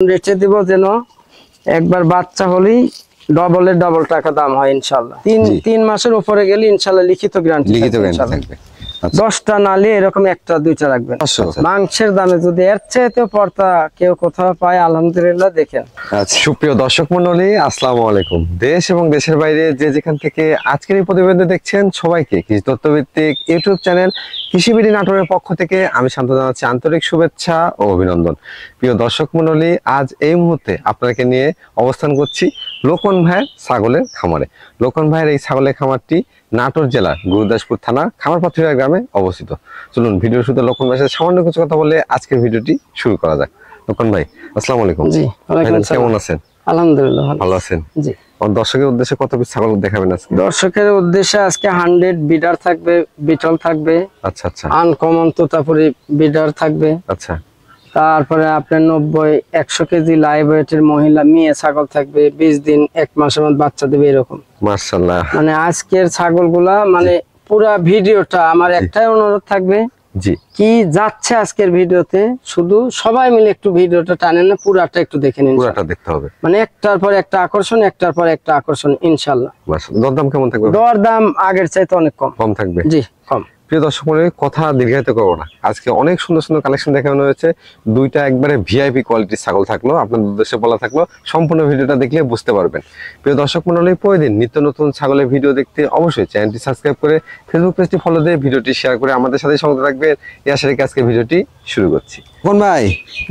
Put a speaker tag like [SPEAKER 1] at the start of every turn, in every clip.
[SPEAKER 1] রেখে দিব যেন একবার বাচ্চা হলেই ডবল টাকা দাম হয় ইনশাআল্লাহ। তিন মাসের উপরে গেলে ইনশাআল্লাহ লিখিত গ্যারান্টি থাকবে। 10টা নালে এরকম একটা দুইটা রাখবেন। মাংসের দামে যদি এর চাইতে পড়তা কেউ কোথাও পায় আলহামদুলিল্লাহ। দেখেন
[SPEAKER 2] সুপ্রিয় দর্শক মণ্ডলী, আসসালামু আলাইকুম। দেশ এবং দেশের বাইরে যে যেখান থেকে আজকের এই প্রতিবেদন দেখছেন সবাইকে কৃষি তথ্যভিত্তিক ইউটিউব চ্যানেল কৃষিবিডি নাটোরের পক্ষ থেকে আমি শান্ত জানাচ্ছি আন্তরিক শুভেচ্ছা ও অভিনন্দন। প্রিয় দর্শক মণ্ডলী, আজ এই মুহূর্তে আপনাকে নিয়ে অবস্থান করছি লোকন ভাইয়ের ছাগলের খামারে। লোকন ভাইয়ের এই ছাগলের খামারটি নাটোর জেলার গুরুদাসপুর থানা খামারপাথুরিয়া গ্রামে অবস্থিত। চলুন ভিডিওর শুরুতে লোকন ভাইয়ের সাথে সামান্য কিছু কথা বলে আজকের ভিডিওটি শুরু করা যাক। লোকন ভাই, আসসালামু আলাইকুম।
[SPEAKER 1] জি,
[SPEAKER 2] কেমন আছেন?
[SPEAKER 1] আলহামদুলিল্লাহ ভালো
[SPEAKER 2] আছেন।
[SPEAKER 1] জি।
[SPEAKER 2] দর্শকের উদ্দেশ্যে কত পিস ছাগল দেখাবেন আজকে?
[SPEAKER 1] দর্শকের উদ্দেশ্যে আজকে 100 বিডার থাকবে, বিটল থাকবে।
[SPEAKER 2] আচ্ছা আচ্ছা।
[SPEAKER 1] আনকমন তোতাপুরি বিডার থাকবে।
[SPEAKER 2] আচ্ছা।
[SPEAKER 1] তারপরে আপনার 90-100 কেজি লাইভ ওয়েটের মহিলা মেয়ে ছাগল থাকবে। 20 দিন 1 মাসের মধ্যে বাচ্চা দেবে এরকম।
[SPEAKER 2] মাশাআল্লাহ।
[SPEAKER 1] মানে আজকের ছাগলগুলা মানে পুরা ভিডিওটা আমার একটাই অনুরোধ থাকবে,
[SPEAKER 2] জি, কি
[SPEAKER 1] যাচ্ছে আজকের ভিডিওতে শুধু সবাই মিলে একটু ভিডিওটা টানেন না, পুরাটা একটু দেখে নিন।
[SPEAKER 2] পুরাটা দেখতে হবে,
[SPEAKER 1] মানে একটার পর একটা আকর্ষণ, একটার পর একটা আকর্ষণ ইনশাআল্লাহ।
[SPEAKER 2] মাশাআল্লাহ। দরদাম কেমন থাকবে?
[SPEAKER 1] দরদাম আগের চাইতে অনেক কম থাকবে। জি, কম।
[SPEAKER 2] প্রিয় দর্শক মণ্ডলী, কথা দীর্ঘায়িত করবো না, আজকে অনেক সুন্দর সুন্দর কালেকশন দেখানো হয়েছে। দুইটা একবারে ভিআইপি কোয়ালিটির ছাগল থাকলো, আপনাদের উদ্দেশ্যে বলা থাকলো, সম্পূর্ণ ভিডিওটা দেখলে বুঝতে পারবেন। প্রিয় দর্শক মণ্ডলী, প্রতিদিন নিত্য নতুন ছাগলের ভিডিও দেখতে অবশ্যই চ্যানেলটি সাবস্ক্রাইব করে ফেসবুক পেজটি ফলো দিয়ে ভিডিওটি শেয়ার করে আমাদের সাথে সঙ্গে থাকবেন। এই আশা রেখে আজকে ভিডিওটি শুরু করছি। কোন ভাই?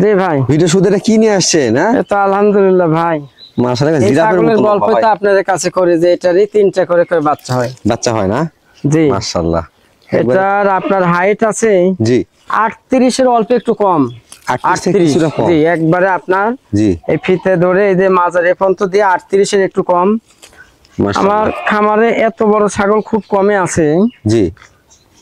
[SPEAKER 1] জি ভাই,
[SPEAKER 2] ভিডিও শুরুতে কি নিয়ে আসছেন?
[SPEAKER 1] তো আলহামদুলিল্লাহ ভাই,
[SPEAKER 2] মাশাআল্লাহ।
[SPEAKER 1] জিরাফের গল্পটা আপনাদের কাছে করে যে এটারই 3টা করে বাচ্চা হয় না? জি,
[SPEAKER 2] মাশাআল্লাহ।
[SPEAKER 1] এটার আপনার হাইট আছে
[SPEAKER 2] জি
[SPEAKER 1] 38 এর অল্প একটু কম। 38 জি, একবারে আপনার জি এই ফিতে ধরে এই যে মাজার পর্যন্ত দিয়ে 38 এর একটু কম। আমার খামারে এত বড় ছাগল খুব কমে আছে। জি,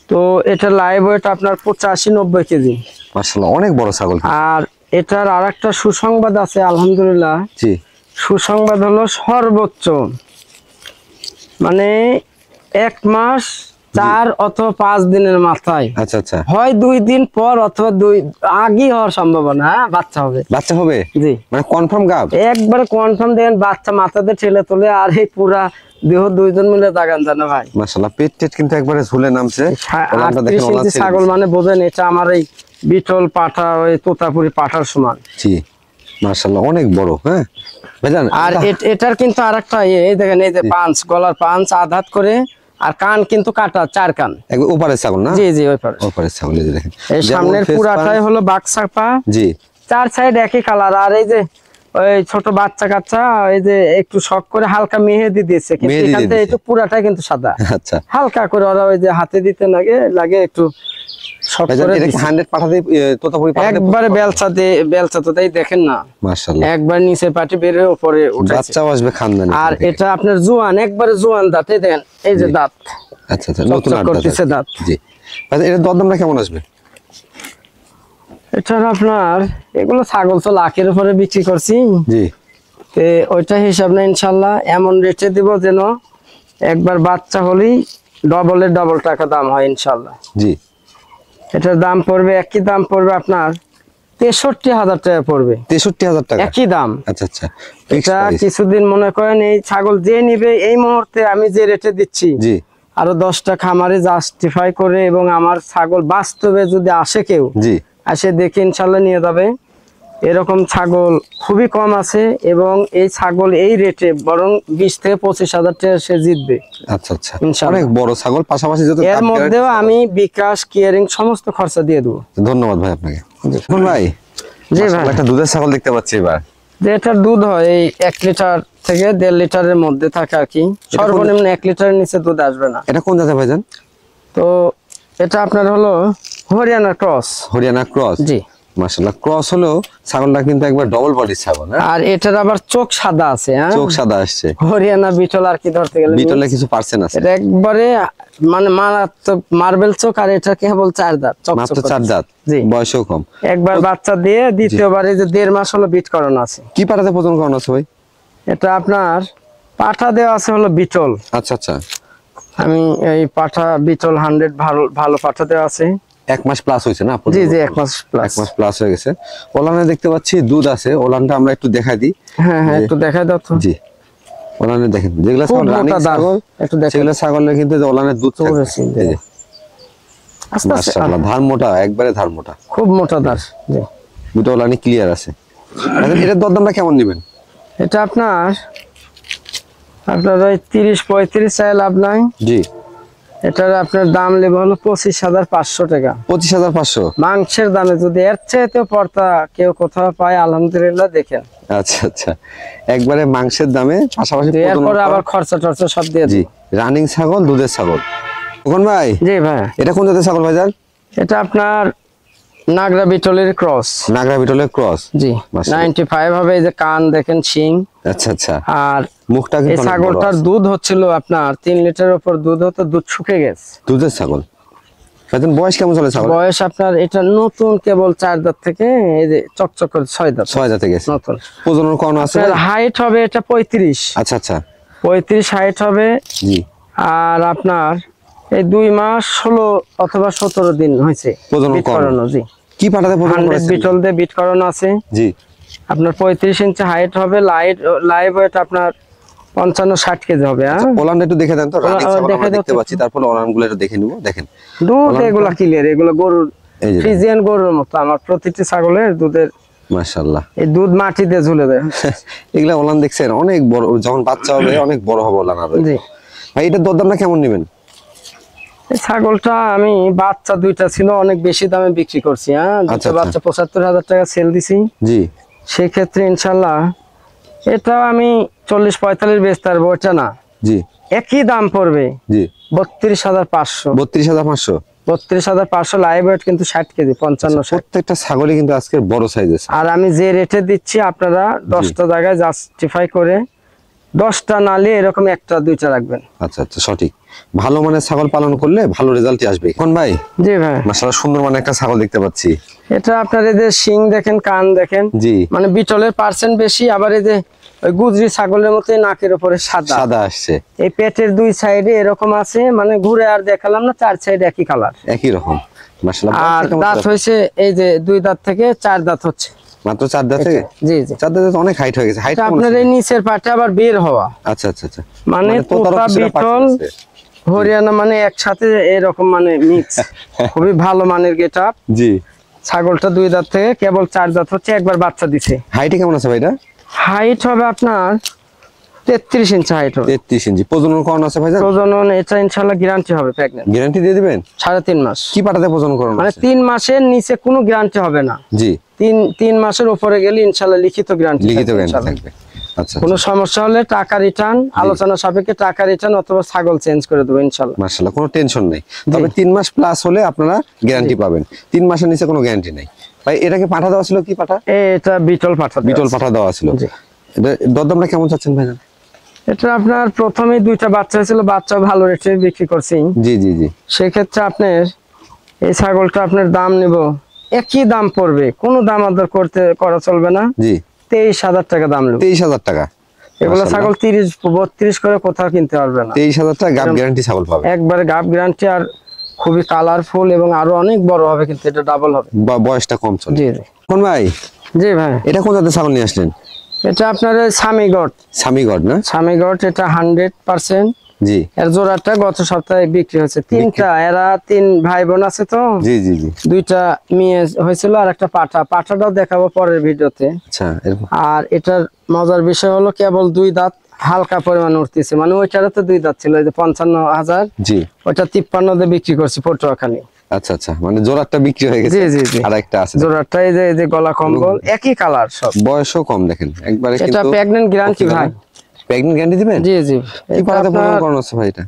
[SPEAKER 1] তো এটা লাইভ ওয়েট আপনার 85-90 কেজি।
[SPEAKER 2] মাশাআল্লাহ, অনেক বড় ছাগল। আর
[SPEAKER 1] এটার আরেকটা সুসংবাদ আছে আলহামদুলিল্লাহ। জি, সুসংবাদ হলো সর্বোচ্চ মানে 1 মাস 4 অথবা 5 দিনের মাথায়, আচ্ছা আচ্ছা, হয় 2 দিন পর অথবা 2 আগে হওয়ার সম্ভাবনা বাচ্চা হবে। জি, মানে কনফার্ম গাব, একবারে কনফার্ম। দেখেন বাচ্চা মাথাতে ঠেলে তোলে আর এই পুরা দেহ দুইজন মিলে দাগান জানে ভাই।
[SPEAKER 2] মাশাআল্লাহ, পেট কিন্তু একবারে ঝুলে নামছে।
[SPEAKER 1] 38 ইঞ্চি ছাগল মানে বোঝেন, এটা আমার এই বিটল পাঠা ওই তোতাপুরি পাঠার সমান। জি,
[SPEAKER 2] মাশাআল্লাহ, অনেক বড়। হ্যাঁ ভাইজান,
[SPEAKER 1] আর এটার কিন্তু আরেকটা এই দেখেন, এই যে পাঁচ গলার পাঁচ আধাত করে, আর কান কিন্তু কাটা 4 কান।
[SPEAKER 2] একবার উপরের ছাগল না?
[SPEAKER 1] জি জি, ওপারের
[SPEAKER 2] ছাগল। এই দেখেন,
[SPEAKER 1] এই সামনের পুরাটাই হলো বাক্সাপা। জি, 4 সাইড একই কালার। আর এই যে ওই ছোট বাচ্চা কাচ্চা এই যে একটু শক করে হালকা মেহেদি দিয়েছে, কিন্তু এখান থেকে একটু পুরাটাই কিন্তু সাদা। আচ্ছা, হালকা করে ওরা ওই যে হাতে দিতে লাগে একটু শক করে।
[SPEAKER 2] এটা কি 100 পাঠা দিয়ে তোতাপুরি পাঠা
[SPEAKER 1] একবারে বেলচা তো তাই দেখেন না। মাশাআল্লাহ, একবার নিচে পাটি বের হয়ে উপরে উঠেছে, বাচ্চাও আসবে খানদানি। আর এটা আপনার জোয়ান, একবারে জোয়ান দাঁত। এই দেখেন, এই যে দাঁত। আচ্ছা আচ্ছা, নতুন করতেছে দাঁত। জি,
[SPEAKER 2] আচ্ছা, এর দরদামটা কেমন আসবে?
[SPEAKER 1] এটা আপনার এগুলো ছাগল তো লাখের উপরে বিক্রি করছি। জি, তো ওইটা হিসাব না ইনশাআল্লাহ এমন রেটে দিব যেন একবার বাচ্চা হলেই ডবল টাকা দাম হয় ইনশাআল্লাহ। জি, এটার দাম পড়বে, একই দাম পড়বে আপনার 63,000 টাকা পড়বে। 63,000 টাকা একই দাম। আচ্ছা আচ্ছা, এটা কিছুদিন মনে করেন এই ছাগল যে নিবে এই মুহূর্তে আমি যে রেটে দিচ্ছি, জি, আরো 10টা খামারে জাস্টিফাই করে এবং আমার ছাগল বাস্তবে যদি আসে কেউ, জি, আসে দেখে ইনশাআল্লাহ নিয়ে যাবে। এরকম ছাগল খুবই কম আছে এবং এই ছাগল এই রেটে বরং 20-25,000 টাকা সে জিতবে।
[SPEAKER 2] আচ্ছা আচ্ছা, অনেক বড় ছাগল। পাশাপাশি
[SPEAKER 1] এর মধ্যেও আমি বিকাশ কেয়ারিং সমস্ত খরচা দিয়ে দেবো।
[SPEAKER 2] ধন্যবাদ ভাই আপনাকে। ভাই,
[SPEAKER 1] জি ভাই,
[SPEAKER 2] একটা দুধের ছাগল দেখতে পাচ্ছি এবার।
[SPEAKER 1] যে এটার দুধ হয় এই 1 লিটার থেকে 1.5 লিটারের মধ্যে থাকে আর কি। সর্বনিম্ন 1 লিটারের নিচে দুধ আসবে না।
[SPEAKER 2] এটা কোন জায়গা ভাইজান?
[SPEAKER 1] তো এটা আপনার হলো হরিয়ানা ক্রস। জি,
[SPEAKER 2] মাশাআল্লাহ, ক্রস হলো ছাগলটা কিন্তু একবার ডবল বডির ছাগল।
[SPEAKER 1] আর এটার আবার চোখ সাদা আছে। হ্যাঁ,
[SPEAKER 2] চোখ সাদা আসছে।
[SPEAKER 1] হরিয়ানা বিটল আর কি ধরতে গেলে
[SPEAKER 2] বিটলে কিছু পার্সেন্ট আছে।
[SPEAKER 1] এটা একবারে মানে মারাত্মক মার্বেল চোখ। আর এটা কেবল 4 দাঁত,
[SPEAKER 2] মাত্র 4 দাঁত। জি, বয়সও কম।
[SPEAKER 1] একবার বাচ্চা দিয়ে দ্বিতীয়বারে যে 1.5 মাস হলো বিট করানো আছে।
[SPEAKER 2] কি পাঠাতে প্রজনন করানো আছে ভাই?
[SPEAKER 1] এটা আপনার পাঠা দেওয়া আছে হলো বিটল। আচ্ছা আচ্ছা, আমি এই পাঠা বিটল 100 ভালো পাঠা দেওয়া আছে।
[SPEAKER 2] 1 মাস প্লাস হয়েছে না?
[SPEAKER 1] জি জি 1 মাস প্লাস।
[SPEAKER 2] 1 মাস প্লাস হয়ে গেছে। ওলানে দেখতে পাচ্ছি দুধ আছে, ওলানটা আমরা একটু দেখাই দিই।
[SPEAKER 1] হ্যাঁ হ্যাঁ একটু দেখাই দাও তো।
[SPEAKER 2] জি, ওলানে দেখেন যেগুলো ছাগল রানিং ছাগল,
[SPEAKER 1] একটু দেখেন
[SPEAKER 2] সেগুলো ছাগলের কিন্তু ওলানের দুধ থাকে। এই যে
[SPEAKER 1] আস্তে আস্তে
[SPEAKER 2] মাশাআল্লাহ, ধার মোটা, একবারে ধার মোটা,
[SPEAKER 1] খুব মোটা ধার। জি,
[SPEAKER 2] দুটো ওলানি ক্লিয়ার আছে। এখন এটার দরদামটা কেমন নেবেন?
[SPEAKER 1] এটা আপনার ওই 30-35 চাই, লাভ নাই।
[SPEAKER 2] জি,
[SPEAKER 1] এটার আপনার দাম নেবে হলো 25,500 টাকা।
[SPEAKER 2] 25,500?
[SPEAKER 1] মাংসের দামে যদি এর চাইতে পর্তা কেউ কোথাও পায় আলহামদুলিল্লাহ, দেখেন।
[SPEAKER 2] আচ্ছা আচ্ছা, একবারে মাংসের দামে, পাশাপাশি
[SPEAKER 1] এরপরে আবার খরচা টরচা সব দিয়ে
[SPEAKER 2] জি,
[SPEAKER 1] দিই।
[SPEAKER 2] রানিং ছাগল, দুধের ছাগল। কোন ভাই?
[SPEAKER 1] জি ভাই,
[SPEAKER 2] এটা কোন জাতের ছাগল ভাইজান?
[SPEAKER 1] এটা আপনার নাগরা বিটলের ক্রস।
[SPEAKER 2] নাগরা বিটলের ক্রস।
[SPEAKER 1] জি,
[SPEAKER 2] মাশাআল্লাহ।
[SPEAKER 1] 95 হবে। এই যে কান দেখেন, শিং।
[SPEAKER 2] আচ্ছা আচ্ছা,
[SPEAKER 1] আর
[SPEAKER 2] মুখটা
[SPEAKER 1] এই
[SPEAKER 2] কিন্তু অনেক বড়
[SPEAKER 1] ছাগলটার
[SPEAKER 2] আছে।
[SPEAKER 1] দুধ হচ্ছিল আপনার 3 লিটারের উপর দুধ হতো, দুধ শুকে গেছে।
[SPEAKER 2] দুধের ছাগল। ভাইজান বয়স কেমন চলে ছাগল?
[SPEAKER 1] বয়স আপনার এটা নতুন, কেবল 4 দাঁত থেকে এই যে চকচক করে 6 দাঁত।
[SPEAKER 2] 6 জাতে গেছে।
[SPEAKER 1] নতুন।
[SPEAKER 2] প্রজনন কোন আছে?
[SPEAKER 1] হাইট হবে এটা 35।
[SPEAKER 2] আচ্ছা আচ্ছা,
[SPEAKER 1] 35 হাইট হবে।
[SPEAKER 2] জি,
[SPEAKER 1] আর আপনার এই 2 মাস 16 অথবা 17 দিন হয়েছে
[SPEAKER 2] প্রজনন
[SPEAKER 1] বিট
[SPEAKER 2] করানো।
[SPEAKER 1] করানো। জি,
[SPEAKER 2] কি পাঠাতে প্রজনন
[SPEAKER 1] 100
[SPEAKER 2] করেছেন?
[SPEAKER 1] বিটল দিয়ে বিট করানো আছে।
[SPEAKER 2] জি,
[SPEAKER 1] আপনার 35 ইঞ্চি হাইট হবে। লাইভ ওয়েট আপনার 55-60 কেজি হবে। হ্যাঁ,
[SPEAKER 2] ওলানটা একটু দেখে দেন তো। রানিং ছাগল
[SPEAKER 1] দেখে
[SPEAKER 2] আমরা
[SPEAKER 1] দাও
[SPEAKER 2] দেখতে
[SPEAKER 1] তো।
[SPEAKER 2] পাচ্ছি, তারপর ওলানগুলো একটু দেখে নিব। দেখেন
[SPEAKER 1] দুধ
[SPEAKER 2] ওলানটা-
[SPEAKER 1] এগুলা ক্লিয়ার, এগুলো গরুর
[SPEAKER 2] এই যে
[SPEAKER 1] ফ্রিজিয়ান গরুর মতো। আমার প্রতিটি ছাগলের দুধের
[SPEAKER 2] মাশাআল্লাহ,
[SPEAKER 1] এই দুধ মাটিতে ঝুলে দেয়।
[SPEAKER 2] এগুলা ওলান দেখছেন অনেক বড়, যখন বাচ্চা হবে অনেক বড় হবে ওলান আরো।
[SPEAKER 1] জি,
[SPEAKER 2] ভাই এটার দরদামটা কেমন নেবেন?
[SPEAKER 1] এই ছাগলটা আমি বাচ্চা 2টা ছিল, অনেক বেশি দামে বিক্রি করছি। হ্যাঁ,
[SPEAKER 2] আচ্ছা,
[SPEAKER 1] দুটো বাচ্চা 75,000 টাকা সেল দিছি।
[SPEAKER 2] জি,
[SPEAKER 1] সেক্ষেত্রে ইনশাল্লাহ এটাও আমি 40-45 বেচতে পারবো। ওটা না,
[SPEAKER 2] জি,
[SPEAKER 1] একই দাম পড়বে
[SPEAKER 2] জি,
[SPEAKER 1] 32,500।
[SPEAKER 2] 32,500।
[SPEAKER 1] 32,500 লাইভ ওয়েট, কিন্তু 60 কেজি, 55-60।
[SPEAKER 2] প্রত্যেকটা ছাগলই কিন্তু আজকের বড় সাইজ আছে।
[SPEAKER 1] আর আমি যে রেটে দিচ্ছি, আপনারা 10টা জায়গায় জাস্টিফাই করে 10টা নালে এরকম 1টা-2টা রাখবেন।
[SPEAKER 2] আচ্ছা আচ্ছা, সঠিক। ভালো মানের ছাগল পালন করলে ভালো রেজাল্টই আসবে। কোন ভাই?
[SPEAKER 1] জি ভাই,
[SPEAKER 2] মাশাআল্লাহ, সুন্দর মানের একটা ছাগল দেখতে পাচ্ছি।
[SPEAKER 1] এটা আপনার এই যে শিং দেখেন, কান দেখেন।
[SPEAKER 2] জি,
[SPEAKER 1] মানে বিটলের পার্সেন্ট বেশি। আবার এই যে ওই গুজরি ছাগলের মতো নাকের উপরে সাদা।
[SPEAKER 2] সাদা আসছে,
[SPEAKER 1] এই পেটের 2 সাইডে এরকম আছে, মানে ঘুরে আর দেখালাম না, 4 সাইড একই কালার।
[SPEAKER 2] একই রকম। মাশাআল্লাহ,
[SPEAKER 1] আর
[SPEAKER 2] বয়সটা কেমন
[SPEAKER 1] দাঁত
[SPEAKER 2] চলে?
[SPEAKER 1] হয়েছে এই যে 2 দাঁত থেকে 4 দাঁত হচ্ছে।
[SPEAKER 2] মাত্র 4 দাঁত থেকে?
[SPEAKER 1] জি জি,
[SPEAKER 2] 4 দাঁতে তো অনেক হাইট হয়ে গেছে। হাইট
[SPEAKER 1] এটা
[SPEAKER 2] কেমন
[SPEAKER 1] আপনার
[SPEAKER 2] আছে?
[SPEAKER 1] এই নিচের পাটে আবার বের হওয়া,
[SPEAKER 2] আচ্ছা আচ্ছা আচ্ছা,
[SPEAKER 1] মানে
[SPEAKER 2] তোতারও
[SPEAKER 1] তোতা
[SPEAKER 2] কিছুটা
[SPEAKER 1] বিটল
[SPEAKER 2] পার্সেন্ট আছে।
[SPEAKER 1] হরিয়ানা মানে একসাথে এরকম, মানে মিক্স। খুবই ভালো মানের গেটআপ।
[SPEAKER 2] জি,
[SPEAKER 1] ছাগলটা 2 দাঁত থেকে কেবল 4 দাঁত হচ্ছে, একবার বাচ্চা দিছে।
[SPEAKER 2] হাইটে কেমন আছে ভাইটা?
[SPEAKER 1] হাইট হবে আপনার 33 ইঞ্চি হাইট হবে।
[SPEAKER 2] 33 ইঞ্চি। প্রজনন কোন আছে ভাইজান?
[SPEAKER 1] প্রজনন এটা ইনশাআল্লাহ গ্যারান্টি হবে, প্রেগন্যান্ট।
[SPEAKER 2] গ্যারান্টি দিয়ে দিবেন?
[SPEAKER 1] 3.5 মাস।
[SPEAKER 2] কি পাঠাতে প্রজনন করানো
[SPEAKER 1] মানে
[SPEAKER 2] আছে?
[SPEAKER 1] 3 মাসের নিচে কোনো গ্যারান্টি হবে না।
[SPEAKER 2] জি,
[SPEAKER 1] 3 মাসের উপরে গেলে ইনশাআল্লাহ লিখিত গ্যারান্টি।
[SPEAKER 2] লিখিত গ্যারান্টি থাকবে। আচ্ছা,
[SPEAKER 1] কোনো সমস্যা হলে টাকা রিটার্ন, আলোচনা সাপেক্ষে টাকা রিটার্ন অথবা ছাগল চেঞ্জ করে দেবো ইনশাআল্লাহ।
[SPEAKER 2] মাশাআল্লাহ, কোনো টেনশন নেই। তবে 3 মাস প্লাস হলে আপনারা গ্যারান্টি পাবেন। 3 মাসের নিচে কোনো গ্যারান্টি নাই। ভাই এটাকে পাঠা দেওয়া ছিল? কি পাঠা?
[SPEAKER 1] এটা বিটল পাঠা।
[SPEAKER 2] বিটল পাঠা দেওয়া ছিল।
[SPEAKER 1] জি।
[SPEAKER 2] এটা দরদামটা কেমন চাচ্ছেন ভাইজান?
[SPEAKER 1] এটা আপনার প্রথমেই 2টা বাচ্চা হয়েছিল, বাচ্চা ভালো রেটে বিক্রি করছি।
[SPEAKER 2] জি জি জি,
[SPEAKER 1] সেক্ষেত্রে আপনার এই ছাগলটা আপনার দাম নিব, একই দাম পড়বে, কোনো দাম আদর করা চলবে না।
[SPEAKER 2] জি,
[SPEAKER 1] 23,000 টাকা দাম নেব।
[SPEAKER 2] 23,000 টাকা।
[SPEAKER 1] এগুলো ছাগল 30-32 করে কোথাও কিনতে পারবে না।
[SPEAKER 2] 23,000 টাকা গাব গ্যারান্টি ছাগল পাবে।
[SPEAKER 1] একবারে গাব গ্যারান্টি, আর খুবই কালারফুল এবং আরো অনেক বড় হবে, কিন্তু এটা ডাবল হবে।
[SPEAKER 2] বয়সটা কম চলে।
[SPEAKER 1] জি জি,
[SPEAKER 2] কোন ভাই?
[SPEAKER 1] জি ভাই,
[SPEAKER 2] এটা কোন জাতের ছাগল নিয়ে আসলেন?
[SPEAKER 1] এটা আপনার সামিগড।
[SPEAKER 2] সামিগড না?
[SPEAKER 1] সামিগড, এটা 100%।
[SPEAKER 2] জি,
[SPEAKER 1] এর জোড়াটা গত সপ্তাহে বিক্রি হয়েছে। 3টা, এরা 3 ভাই বোন আছে তো।
[SPEAKER 2] জি জি জি,
[SPEAKER 1] 2টা মেয়ে হয়েছিল আর একটা পাঠা। পাঠাটাও দেখাবো পরের ভিডিওতে।
[SPEAKER 2] আচ্ছা, এরকম।
[SPEAKER 1] আর এটার মজার বিষয় হলো কেবল 2 দাঁত হালকা পরিমাণ উঠতেছে, মানে ওইটারও তো 2 দাঁত ছিল, এই যে 55,000,
[SPEAKER 2] জি,
[SPEAKER 1] ওইটা 53 দিয়ে বিক্রি করছি পটুয়াখালী।
[SPEAKER 2] আচ্ছা আচ্ছা, মানে জোড়াটা বিক্রি হয়ে গেছে।
[SPEAKER 1] জি জি জি,
[SPEAKER 2] আর একটা আছে।
[SPEAKER 1] জোড়াটা এই যে গলা কম্বল একই কালার সব।
[SPEAKER 2] বয়সও কম দেখেন একবারে,
[SPEAKER 1] এটা
[SPEAKER 2] কিন্তু
[SPEAKER 1] প্রেগন্যান্ট গ্যারান্টি ভাই।
[SPEAKER 2] প্রেগন্যান্ট গ্যারান্টি দিবেন?
[SPEAKER 1] জি জি,
[SPEAKER 2] কি পাঠাতে প্রজনন করানো আছে ভাই এটা?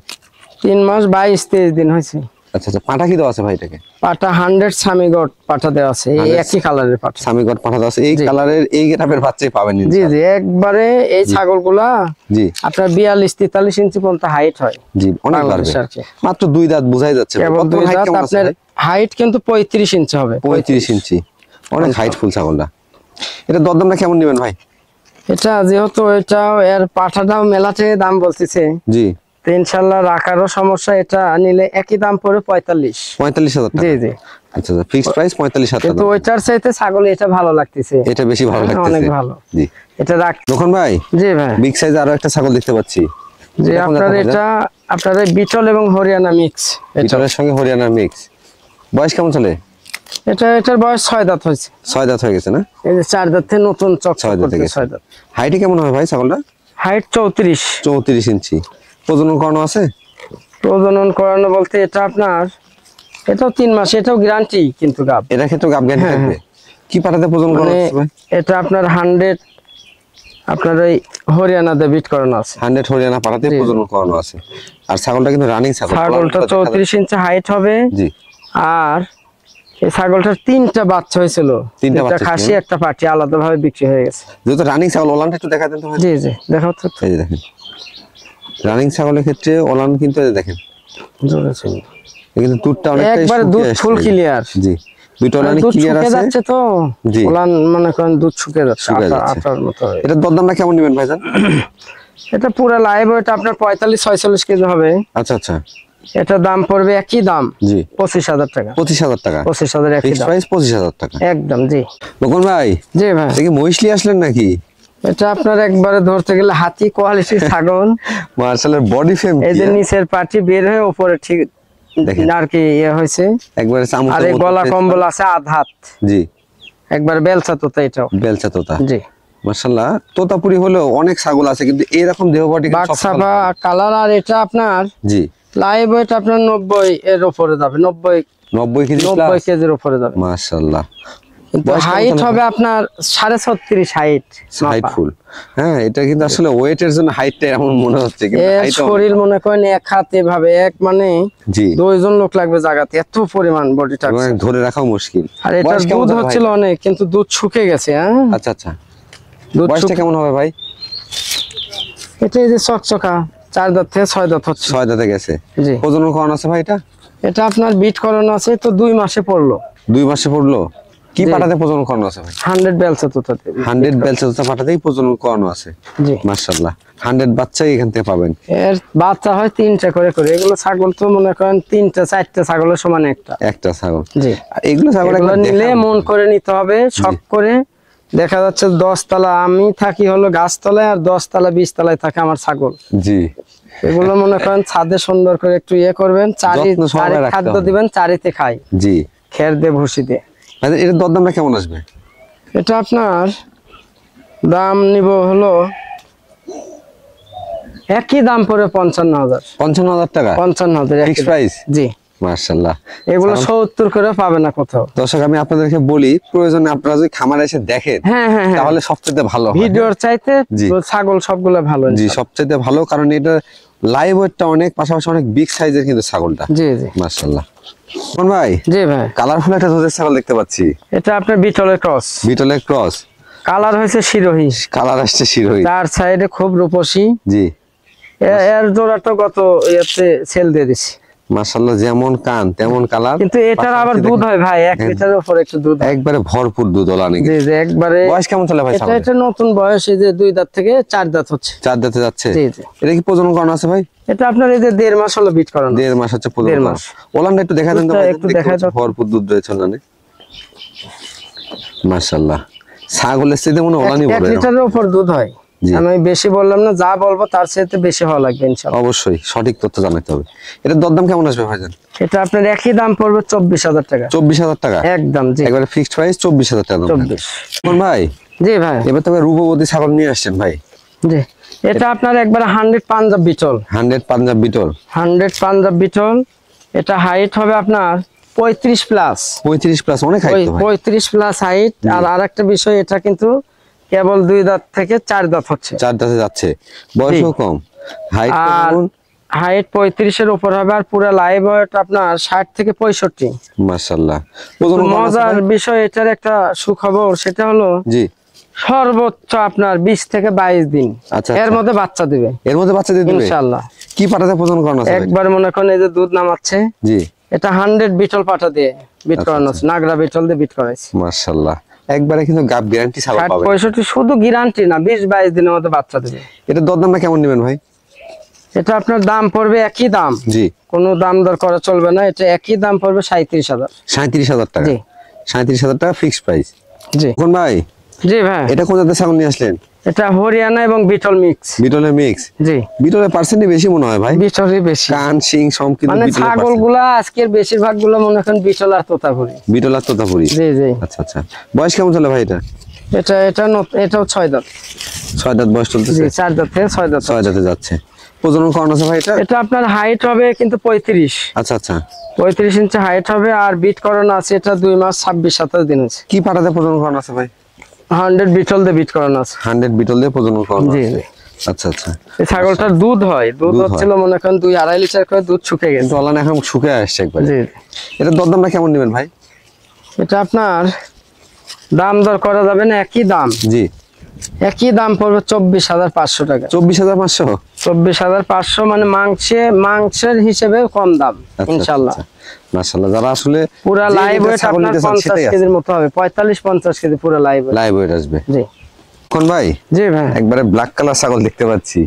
[SPEAKER 1] 3 মাস 22-23 দিন হয়েছে।
[SPEAKER 2] আচ্ছা আচ্ছা, পাঠা কি দেওয়া আছে ভাই এটাকে?
[SPEAKER 1] পাটা 100 সামিগড পাটা দেওয়া আছে, এই
[SPEAKER 2] 100
[SPEAKER 1] একই কালারের পাটা।
[SPEAKER 2] সামিগড পাঠা দেওয়া আছে। এই কালারের এই গেটআপের বাচ্চাই পাবেন
[SPEAKER 1] জি
[SPEAKER 2] ইনশাআল্লাহ।
[SPEAKER 1] জি, একবারে এই ছাগলগুলা
[SPEAKER 2] জি
[SPEAKER 1] আপনার 42-43 ইঞ্চি পর্যন্ত হাইট হয়।
[SPEAKER 2] জি, অনেক বাড়বে।
[SPEAKER 1] বাংলাদেশে আর কি।
[SPEAKER 2] মাত্র 2 দাঁত বোঝাই যাচ্ছে।
[SPEAKER 1] কেবল 2
[SPEAKER 2] হাইট
[SPEAKER 1] দাঁত।
[SPEAKER 2] কেমন আছে
[SPEAKER 1] আপনার
[SPEAKER 2] ভাই?
[SPEAKER 1] হাইট কিন্তু 35 ইঞ্চি হবে।
[SPEAKER 2] 35 ইঞ্চি, অনেক হাইট ফুল ছাগলটা। এটা দরদামটা কেমন নেবেন ভাই?
[SPEAKER 1] এটা যেহেতু এটাও এর পাঠাটাও মেলাতে দাম বলতেছে
[SPEAKER 2] জি,
[SPEAKER 1] তো ইনশাআল্লাহ রাখারও সমস্যা, এটা নিলে একই দাম পড়ে 45,000
[SPEAKER 2] টাকা।
[SPEAKER 1] জি জি।
[SPEAKER 2] আচ্ছা আচ্ছা, ফিক্সড প্রাইস 45,000
[SPEAKER 1] কিন্তু
[SPEAKER 2] টাকা।
[SPEAKER 1] ওইটার চাইতে ছাগল এটা ভালো লাগতেছে,
[SPEAKER 2] এটা বেশি ভালো লাগতেছে,
[SPEAKER 1] অনেক ভালো।
[SPEAKER 2] জি।
[SPEAKER 1] এটা রাখ
[SPEAKER 2] লক্ষণ ভাই,
[SPEAKER 1] জি ভাই,
[SPEAKER 2] বিগ সাইজ আরো একটা ছাগল দেখতে পাচ্ছি।
[SPEAKER 1] যে আপনার এটা আপনার এই বিটল এবং হরিয়ানা মিক্স,
[SPEAKER 2] বিটলের সঙ্গে হরিয়ানা মিক্স। বয়স কেমন চলে?
[SPEAKER 1] এটার বয়স 6 দাঁত হয়েছে।
[SPEAKER 2] 6 দাঁত হয়ে গেছে না?
[SPEAKER 1] এই যে 4 দাঁতে নতুন চকচক
[SPEAKER 2] 6 দাঁতে
[SPEAKER 1] করতেছে,
[SPEAKER 2] গেছে।
[SPEAKER 1] 6 দাঁত।
[SPEAKER 2] হাইটে কেমন হবে ভাই ছাগলটা?
[SPEAKER 1] হাইট 34।
[SPEAKER 2] 34 ইঞ্চি। প্রজনন করানো আছে?
[SPEAKER 1] প্রজনন করানো বলতে এটা আপনার এটাও 3 মাস, এটাও গ্যারান্টি কিন্তু গাব।
[SPEAKER 2] এটার ক্ষেত্রে গাব গ্যারান্টি থাকবে? কি পাঠাতে প্রজনন করানো
[SPEAKER 1] মানে
[SPEAKER 2] আছে ভাই?
[SPEAKER 1] এটা আপনার 100 আপনার এই হরিয়ানাতে বিট করানো আছে।
[SPEAKER 2] 100 হরিয়ানা পাঠাতে প্রজনন করানো আছে। আর ছাগলটা কিন্তু রানিং ছাগল।
[SPEAKER 1] ছাগলটা 34 ইঞ্চি হাইট হবে।
[SPEAKER 2] জি।
[SPEAKER 1] আর এই ছাগলটার 3টা বাচ্চা হয়েছিল,
[SPEAKER 2] 3টা বাচ্চা
[SPEAKER 1] খাসি একটা পাটি আলাদাভাবে বিক্রি হয়ে গেছে।
[SPEAKER 2] যেহেতু রানিং ছাগল, ওলানটা একটু দেখা দেন তো ভাই।
[SPEAKER 1] জি জি, দেখাও তো।
[SPEAKER 2] এই যে দেখেন, রানিং ছাগলের ক্ষেত্রে ওলান কিন্তু এই যে দেখেন
[SPEAKER 1] জোরে ছিল,
[SPEAKER 2] কিন্তু দুধটা অনেকটাই
[SPEAKER 1] একবার দুধ ফুল ক্লিয়ার।
[SPEAKER 2] জি, দুধটা অনেক
[SPEAKER 1] দুধ
[SPEAKER 2] ক্লিয়ার
[SPEAKER 1] শুকিয়ে
[SPEAKER 2] আছে।
[SPEAKER 1] যাচ্ছে তো,
[SPEAKER 2] জি।
[SPEAKER 1] ওলান মনে করেন দুধ শুকিয়ে যাচ্ছে,
[SPEAKER 2] শুকিয়ে যাচ্ছে।
[SPEAKER 1] আটার মতো হয়ে।
[SPEAKER 2] এটা দরদামটা কেমন নেবেন ভাইজান?
[SPEAKER 1] এটা পুরো লাইভ ওয়েট আপনার 45-46 কেজি হবে।
[SPEAKER 2] আচ্ছা আচ্ছা,
[SPEAKER 1] এটা দাম পড়বে একই দাম,
[SPEAKER 2] জি,
[SPEAKER 1] 25,000 টাকা।
[SPEAKER 2] 25,000 টাকা।
[SPEAKER 1] 25,000 একই
[SPEAKER 2] ফিক্সড
[SPEAKER 1] দাম,
[SPEAKER 2] প্রাইস 25,000 টাকা
[SPEAKER 1] একদম। জি
[SPEAKER 2] লোকন ভাই,
[SPEAKER 1] জি ভাই,
[SPEAKER 2] দেখি মহিষলি আসলেন নাকি?
[SPEAKER 1] এটা আপনার একবারে ধরতে গেলে হাতি কোয়ালিটির ছাগল।
[SPEAKER 2] মার্শালের বডি ফ্রেম
[SPEAKER 1] এই যে নিচের পাটি বের হয়ে উপরে ঠিক
[SPEAKER 2] দেখেন
[SPEAKER 1] আর কি ইয়ে হয়েছে,
[SPEAKER 2] একবারে চামচ।
[SPEAKER 1] আর এই গলা কম্বল আছে আধ হাত,
[SPEAKER 2] জি,
[SPEAKER 1] একবার বেলচা তোতা এটাও।
[SPEAKER 2] বেলচা তোতা।
[SPEAKER 1] জি,
[SPEAKER 2] মাশাআল্লাহ, তোতাপুরি হলেও অনেক ছাগল আছে কিন্তু এরকম দেহ বডি
[SPEAKER 1] বাক্সাবা কালার। আর এটা আপনার
[SPEAKER 2] জি,
[SPEAKER 1] লাইভ ওয়েট আপনার 90 এর উপরে যাবে,
[SPEAKER 2] 90 কেজি
[SPEAKER 1] 90 কেজির উপরে যাবে।
[SPEAKER 2] মাশাআল্লাহ।
[SPEAKER 1] কিন্তু হাইট হবে আপনার 36.5 হাইট,
[SPEAKER 2] হাইট ফুল। হ্যাঁ, এটা কিন্তু আসলে ওয়েটের জন্য হাইটটা এমন মনে হচ্ছে, কিন্তু
[SPEAKER 1] এর
[SPEAKER 2] হাইট
[SPEAKER 1] শরীর মনে করেন এক হাতে ভাবে, এক মানে
[SPEAKER 2] জি,
[SPEAKER 1] 2 জন লোক লাগবে জায়গাতে, এত পরিমাণ বডিটা।
[SPEAKER 2] ধরে রাখাও মুশকিল।
[SPEAKER 1] আর এটা
[SPEAKER 2] বয়স কেমন
[SPEAKER 1] দুধ
[SPEAKER 2] হবে
[SPEAKER 1] হচ্ছিল
[SPEAKER 2] ভাই?
[SPEAKER 1] অনেক, কিন্তু দুধ শুকিয়ে গেছে। হ্যাঁ,
[SPEAKER 2] আচ্ছা আচ্ছা,
[SPEAKER 1] দুধ
[SPEAKER 2] বয়সটা কেমন হবে ভাই?
[SPEAKER 1] এটা এই যে চকচকা 4 দাঁত থেকে 6 দাঁত হচ্ছে।
[SPEAKER 2] 6 দাঁতে গেছে।
[SPEAKER 1] জি,
[SPEAKER 2] প্রজনন করানো আছে ভাই?
[SPEAKER 1] এটা আপনার বিট করানো আছে তো 2 মাসে পড়লো।
[SPEAKER 2] 2 মাসে পড়লো। কি
[SPEAKER 1] জি।
[SPEAKER 2] পাঠাতে প্রজনন করানো আছে ভাই?
[SPEAKER 1] 100 বেলচা তোতাতে।
[SPEAKER 2] 100 বেলচা তোতা পাঠাতেই প্রজনন করানো আছে।
[SPEAKER 1] জি,
[SPEAKER 2] মাশাআল্লাহ, 100 বাচ্চাই এখান থেকে পাবেন।
[SPEAKER 1] এর বাচ্চা হয় 3টা করে করে। এগুলো ছাগল তো মনে করেন 3টা 4টা ছাগলের সমান একটা
[SPEAKER 2] ছাগল।
[SPEAKER 1] জি,
[SPEAKER 2] আর এগুলো ছাগল
[SPEAKER 1] এগুলো
[SPEAKER 2] একবার
[SPEAKER 1] নিলে
[SPEAKER 2] দেখাবো।
[SPEAKER 1] মন করে নিতে হবে, শখ করে। দেখা যাচ্ছে 10 তলা, আমি থাকি হলো গাছতলায়, আর 10 তলা 20 তলায় থাকে আমার ছাগল।
[SPEAKER 2] জি,
[SPEAKER 1] এগুলো মনে করেন ছাদে সুন্দর করে একটু ইয়ে করবেন,
[SPEAKER 2] যত্ন সহকারে রাখতে
[SPEAKER 1] খাদ্য
[SPEAKER 2] হবে।
[SPEAKER 1] দিবেন, চারিতে খাই,
[SPEAKER 2] জি।
[SPEAKER 1] খের দিয়ে ভুসি দিয়ে।
[SPEAKER 2] মানে এর দরদামটা কেমন আসবে?
[SPEAKER 1] এটা আপনার দাম নিব হলো একই দাম পড়ে 55,000।
[SPEAKER 2] 55,000 টাকা
[SPEAKER 1] 55,000
[SPEAKER 2] ফিক্সড প্রাইস?
[SPEAKER 1] জি,
[SPEAKER 2] মাশাআল্লাহ।
[SPEAKER 1] এগুলো 70 করে পাবে না কোথাও।
[SPEAKER 2] দর্শক, আমি আপনাদেরকে বলি, প্রয়োজনে আপনারা যদি খামারে এসে দেখেন
[SPEAKER 1] হ্যাঁ হ্যাঁ হ্যাঁ,
[SPEAKER 2] তাহলে সবচেয়ে ভালো হয়।
[SPEAKER 1] ভিডিওর চাইতে
[SPEAKER 2] জি।
[SPEAKER 1] ছাগল সবগুলো ভালো।
[SPEAKER 2] জি, সবচেয়ে ভালো, কারণ এটা লাইভ ওয়েটটা অনেক, পাশাপাশি অনেক বিগ সাইজের কিন্তু ছাগলটা।
[SPEAKER 1] জি জি,
[SPEAKER 2] মাশাআল্লাহ। কোন ভাই,
[SPEAKER 1] জি ভাই,
[SPEAKER 2] কালারফুল একটা দুধের ছাগল দেখতে পাচ্ছি।
[SPEAKER 1] এটা আপনার বিটলের ক্রস।
[SPEAKER 2] বিটলের ক্রস।
[SPEAKER 1] কালার হয়েছে শিরোহী,
[SPEAKER 2] কালার আসছে শিরোহী।
[SPEAKER 1] তার সাইডে খুব রূপসী।
[SPEAKER 2] জি,
[SPEAKER 1] এর জোড়াটা গত ইয়েতে সেল দিয়ে দিছি।
[SPEAKER 2] মাশাআল্লাহ, যেমন কান তেমন কালার।
[SPEAKER 1] কিন্তু এটার আবার দুধ হয় ভাই, 1 লিটারের উপরে একটু দুধ হয়।
[SPEAKER 2] একবারে ভরপুর দুধ ওলা নাকি?
[SPEAKER 1] জি জি, একবারে।
[SPEAKER 2] বয়স কেমন চলে ভাই?
[SPEAKER 1] এটা নতুন বয়স, এই যে 2 দাঁত থেকে 4 দাঁত হচ্ছে।
[SPEAKER 2] 4 দাঁতে যাচ্ছে।
[SPEAKER 1] জি জি,
[SPEAKER 2] এটা কি প্রজনন করানো আছে ভাই?
[SPEAKER 1] এটা আপনার এই যে 1.5 মাস হলো বিট করানো।
[SPEAKER 2] 1.5 মাস হচ্ছে প্রজনন
[SPEAKER 1] 1.5
[SPEAKER 2] করানো।
[SPEAKER 1] মাস।
[SPEAKER 2] ওলানটা একটু দেখা দেন তো
[SPEAKER 1] দুধটা
[SPEAKER 2] ভাই,
[SPEAKER 1] একটু
[SPEAKER 2] দেখতে
[SPEAKER 1] দেখা
[SPEAKER 2] পাচ্ছি
[SPEAKER 1] দাও।
[SPEAKER 2] ভরপুর দুধ রয়েছে ওলানে। মাশাআল্লাহ, ছাগলের চেয়ে মনে ওলানই
[SPEAKER 1] 1
[SPEAKER 2] বড়।
[SPEAKER 1] লিটারের উপর দুধ হয়।
[SPEAKER 2] জি।
[SPEAKER 1] আমি বেশি বললাম না, যা বলবো তার চাইতে বেশি হওয়া লাগবে ইনশাআল্লাহ।
[SPEAKER 2] অবশ্যই সঠিক তথ্য জানাতে হবে। এটার দরদাম কেমন আসবে ভাইজান?
[SPEAKER 1] এটা আপনার একই দাম পড়বে 24,000 টাকা।
[SPEAKER 2] 24,000 টাকা
[SPEAKER 1] একদম। জি,
[SPEAKER 2] একবারে ফিক্সড প্রাইস 24,000 টাকা।
[SPEAKER 1] 24।
[SPEAKER 2] কোন ভাই,
[SPEAKER 1] জি ভাই,
[SPEAKER 2] এবার তো রূপবতী ছাগল নিয়ে আসছেন ভাই।
[SPEAKER 1] জি, এটা আপনার একবার 100 পাঞ্জাব বিটল।
[SPEAKER 2] 100 পাঞ্জাব বিটল।
[SPEAKER 1] 100 পাঞ্জাব বিটল। এটা হাইট হবে আপনার 35 প্লাস।
[SPEAKER 2] 35 প্লাস, অনেক হাইট তো ভাই।
[SPEAKER 1] 35 প্লাস হাইট। আর আরেকটা বিষয়, এটা কিন্তু কেবল 2 দাঁত থেকে 4 দাঁত হচ্ছে।
[SPEAKER 2] 4 দাঁতে যাচ্ছে, বয়সও কম, হাইট
[SPEAKER 1] আর
[SPEAKER 2] কেমন?
[SPEAKER 1] হাইট 35 এর উপর হবে। আর পুরো লাইভ ওয়েট আপনার 60 থেকে 65।
[SPEAKER 2] মাশাআল্লাহ।
[SPEAKER 1] মজার বিষয়, এটার একটা সুখবর, সেটা হলো
[SPEAKER 2] জি,
[SPEAKER 1] সর্বোচ্চ আপনার 20 থেকে 22 দিন
[SPEAKER 2] আচ্ছা,
[SPEAKER 1] এর
[SPEAKER 2] আচ্ছা।
[SPEAKER 1] মধ্যে বাচ্চা দিবে
[SPEAKER 2] এর মধ্যে বাচ্চা দিয়ে দিবে
[SPEAKER 1] ইনশাআল্লাহ।
[SPEAKER 2] কি পাঠাতে প্রজনন করানো আছে ভাই?
[SPEAKER 1] একবার মনে করেন এই যে দুধ নামাচ্ছে,
[SPEAKER 2] জি,
[SPEAKER 1] এটা 100 বিটল পাঠা দিয়ে বিট করানো আছে, নাগরা বিটল দিয়ে বিট করাইছে।
[SPEAKER 2] মাশাআল্লাহ, একবারে কিন্তু গাব গ্যারান্টি ছাগল
[SPEAKER 1] 60
[SPEAKER 2] পাবেন।
[SPEAKER 1] 65 শুধু গ্যারান্টি না, 20 22 দিনের মধ্যে বাচ্চা দিবে।
[SPEAKER 2] এটা দরদামটা কেমন নেবেন ভাই?
[SPEAKER 1] এটা আপনার দাম পড়বে একই দাম,
[SPEAKER 2] জি,
[SPEAKER 1] কোনো দাম দর করা চলবে না, এটা একই দাম পড়বে 37,000।
[SPEAKER 2] 37,000 টাকা।
[SPEAKER 1] জি
[SPEAKER 2] 37,000 টাকা ফিক্সড প্রাইস।
[SPEAKER 1] জি
[SPEAKER 2] কোন ভাই
[SPEAKER 1] জি ভাই,
[SPEAKER 2] এটা কোন জাতের ছাগল নিয়ে আসলেন?
[SPEAKER 1] এটা হরিয়ানা এবং বিটল মিক্স।
[SPEAKER 2] বিটলের মিক্স।
[SPEAKER 1] জি
[SPEAKER 2] বিটলের পার্সেন্টই বেশি মনে হয় ভাই,
[SPEAKER 1] বিটলই বেশি।
[SPEAKER 2] কান শিং সব কিন্তু
[SPEAKER 1] মানে
[SPEAKER 2] বিটলের
[SPEAKER 1] ছাগল
[SPEAKER 2] percent।
[SPEAKER 1] গুলা আজকের বেশিরভাগ গুলো মনে করেন বিটল আর তোতাপুরি।
[SPEAKER 2] বিটল আর তোতাপুরি।
[SPEAKER 1] জি জি,
[SPEAKER 2] আচ্ছা আচ্ছা, বয়স কেমন চলে ভাই এটা?
[SPEAKER 1] এটাও 6 দাঁত।
[SPEAKER 2] 6 দাঁত বয়স
[SPEAKER 1] জি
[SPEAKER 2] চলতেছে।
[SPEAKER 1] 4 দাঁত থেকে 6 দাঁত।
[SPEAKER 2] 6 দাঁতে যাচ্ছে। প্রজনন করানো আছে ভাই এটা?
[SPEAKER 1] এটা আপনার হাইট হবে কিন্তু 35।
[SPEAKER 2] আচ্ছা আচ্ছা,
[SPEAKER 1] 35 ইঞ্চি হাইট হবে, আর বিট করানো আছে এটা 2 মাস 26-27 দিন আছে।
[SPEAKER 2] কি পাটাতে প্রজনন করানো আছে ভাই?
[SPEAKER 1] 100 বিটল দিয়ে বিট করানো আছে।
[SPEAKER 2] 100 বিটল দিয়ে প্রজনন করানো
[SPEAKER 1] জি
[SPEAKER 2] আছে।
[SPEAKER 1] জি,
[SPEAKER 2] আচ্ছা আচ্ছা,
[SPEAKER 1] এই ছাগলটার দুধ হয়, দুধ
[SPEAKER 2] দুধ
[SPEAKER 1] হচ্ছিল মনে করেন 2-2.5 লিটার করে দুধ শুকিয়ে গেছে।
[SPEAKER 2] কিন্তু অলান এখন শুকিয়ে আসছে একবার।
[SPEAKER 1] জি,
[SPEAKER 2] এটা দরদামটা কেমন নেবেন ভাই?
[SPEAKER 1] এটা আপনার দাম দর করা যাবে না, একই দাম।
[SPEAKER 2] জি,
[SPEAKER 1] একই দাম পড়বে 24,500 টাকা।
[SPEAKER 2] 24,500।
[SPEAKER 1] 24,500 মানে মাংসের হিসেবে কম দাম ইনশাআল্লাহ।
[SPEAKER 2] মাশাআল্লাহ, যারা আসলে
[SPEAKER 1] পুরা লাইভ ওয়েট আপনার 50 কেজির মতো হবে, 45-50 কেজি পুরা লাইভ
[SPEAKER 2] ওয়েট আসবে।
[SPEAKER 1] জি
[SPEAKER 2] কোন ভাই?
[SPEAKER 1] জি ভাই,
[SPEAKER 2] একবারে ব্ল্যাক কালার ছাগল দেখতে পাচ্ছি,